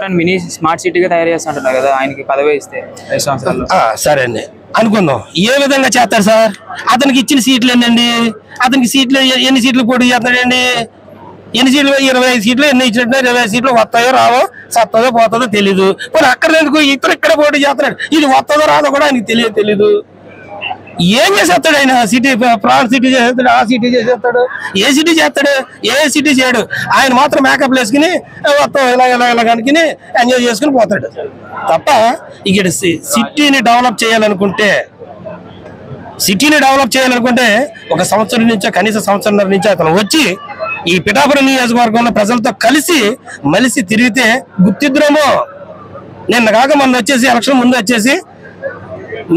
Pithapuram mini smart సిటీగా తయారు చేస్తుంటున్నారు కదా, ఆయనకి పదవి ఇస్తే 5 సంవత్సరాలు. సరే అండి అనుకుందాం. ఏ విధంగా చేస్తారు సార్? అతనికి ఇచ్చిన సీట్లు ఏంటండి? అతనికి సీట్లు ఎన్ని సీట్లు పోటీ చేస్తాడండి? ఎన్ని సీట్లు? 25 సీట్లు ఎన్ని ఇచ్చినట్టు 25 సీట్లు వస్తాయో రావో, సత్తదో పోతుందో తెలీదు. మరి అక్కడ ఇతరు ఇక్కడ పోటీ చేస్తున్నాడు, ఇది వస్తుందో రాదో కూడా ఆయనకి తెలీదు. ఏం చేసేస్తాడు ఆయన? సిటీ ప్రాన్ సిటీ చేసేస్తాడు, ఆ సిటీ చేసేస్తాడు, ఏ సిటీ చేస్తాడు? ఏ సిటీ చేయడు. ఆయన మాత్రం మేకప్ వేసుకుని మొత్తం ఇలా కనుకుని ఎంజాయ్ చేసుకుని పోతాడు తప్ప ఇక్కడ సిటీని డెవలప్ చేయాలనుకుంటే ఒక సంవత్సరం నుంచో కనీసం సంవత్సరంన్నర నుంచి అతను వచ్చి ఈ పిఠాపురం నియోజకవర్గంలో ప్రజలతో మలిసి తిరిగితే గుర్తిద్దురేమో. నిన్న కాక మొన్న వచ్చేసి ఎలక్షన్ ముందు వచ్చేసి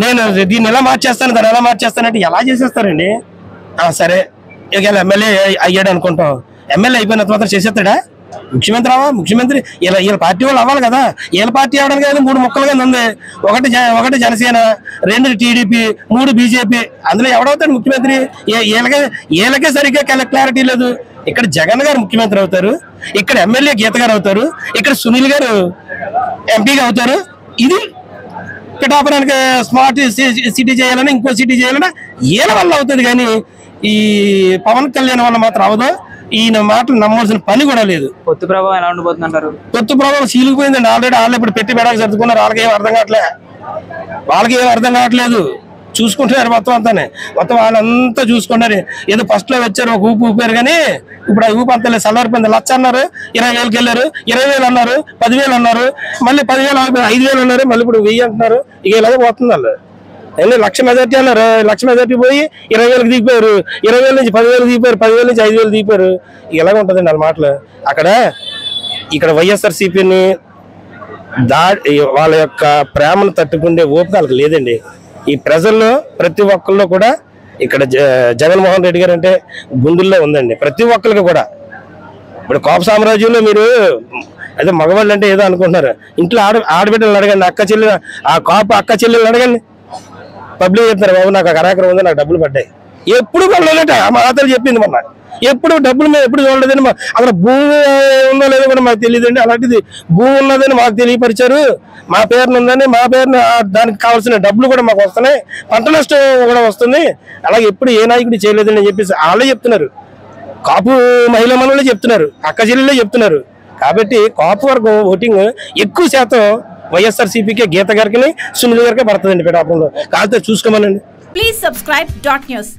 నేను దీన్ని ఎలా మార్చేస్తాను, దాన్ని ఎలా మార్చేస్తానంటే ఎలా చేసేస్తారండి? సరే ఇక ఎమ్మెల్యే అయ్యాడు అనుకుంటాం. ఎమ్మెల్యే అయిపోయిన తర్వాత చేసేస్తాడా? ముఖ్యమంత్రి వీళ్ళ పార్టీ వాళ్ళు అవ్వాలి కదా. వీళ్ళ పార్టీ అవడానికి కదా 3 ముక్కలుగా ఉంది. ఒకటి జనసేన, 2 టీడీపీ, 3 బీజేపీ. అందులో ఎవడవుతాడు ముఖ్యమంత్రి? వీళ్ళకే సరిగ్గా క్లారిటీ లేదు. ఇక్కడ జగన్ గారు ముఖ్యమంత్రి అవుతారు, ఇక్కడ ఎమ్మెల్యే గీత గారు అవుతారు, ఇక్కడ సునీల్ గారు ఎంపీగా అవుతారు. ఇది పిఠాపురానికి స్మార్ట్ సిటీ చేయాలని, ఇంకో సిటీ చేయాలని వీళ్ళ వల్ల అవుతుంది కానీ ఈ పవన్ కళ్యాణ్ వల్ల మాత్రం అవదు. ఈయన మాటలు నమ్మాల్సిన పని కూడా లేదు. పొత్తు ప్రభావం ఎలా ఉండబోతుంది అంటారు? పొత్తు ప్రభావం చీలిపోయిందండి. ఆల్రెడీ వాళ్ళు ఇప్పుడు పెట్టి పెడాకి సర్దుకున్నారు. వాళ్ళకి ఏం అర్థం కావట్లేదు. చూసుకుంటున్నారు మొత్తం వాళ్ళంతా చూసుకున్నారు. ఏదో ఫస్ట్ లో వచ్చారు, ఒక ఊపారు కానీ ఇప్పుడు ఆ ఊపు అంతా సల్లారిపోయింది. 1,00,000 అన్నారు, 20,000కి వెళ్ళారు, 20,000 అన్నారు, 10,000 అన్నారు, మళ్ళీ 10,000 5,000 అన్నారు, మళ్ళీ ఇప్పుడు 1,000 అంటున్నారు. ఇక ఇలాగే పోతుంది. వాళ్ళు 1,00,000 మెజార్టీ అన్నారు, 1,00,000 మెజార్టీ పోయి 20,000కి దిగిపోయారు, 20,000 నుంచి 10,000 దిగిపోయారు, 10,000 నుంచి 5,000 దిగిపోయారు. ఇలాగే ఉంటుందండి వాళ్ళ మాటలు. ఇక్కడ వైఎస్ఆర్సీపీని వాళ్ళ యొక్క ప్రేమను తట్టుకుండే ఓపిక వాళ్ళకి లేదండి. ఈ ప్రజల్లో ప్రతి ఒక్కళ్ళు కూడా ఇక్కడ జగన్మోహన్ రెడ్డి గారు అంటే గుండెల్లో ఉందండి ప్రతి ఒక్కరికి కూడా. ఇప్పుడు కోప సామ్రాజ్యంలో మీరు అదే మగవాళ్ళు అంటే ఏదో అనుకుంటున్నారు. ఇంట్లో ఆడబిడ్డలు అడగండి, అక్క చెల్లెలు అడగండి. పబ్లిక్ చెప్తారు, బాబు నాకు 1 ఎకరం ఉంది, నాకు డబ్బులు పడ్డాయి. ఎప్పుడు పడలేట మా తాత చెప్పింది మొన్న. ఎప్పుడు డబ్బులు మేము ఎప్పుడు చూడలేదని, అక్కడ భూమి ఉందో లేదో కూడా మాకు తెలియదండి. అలాంటిది భూమి ఉన్నదని మాకు తెలియపరిచారు, మా పేరును ఉందని, మా పేరును దానికి కావాల్సిన డబ్బులు కూడా మాకు వస్తున్నాయి, పంట నష్టం కూడా వస్తుంది. అలాగే ఎప్పుడు ఏ నాయకుడు చేయలేదని చెప్పేసి వాళ్ళే చెప్తున్నారు. కాపు మహిళా మనులే చెప్తున్నారు, అక్క చెల్లెలే చెప్తున్నారు. కాబట్టి కాపు వర్గం ఓటింగ్ ఎక్కువ శాతం వైఎస్ఆర్సీపీకే, గీత గారికి, సునీల్ గారికి పడుతుందండి పిఠాపురంలో. కాకపోతే చూసుకోమనండి. Please subscribe .news.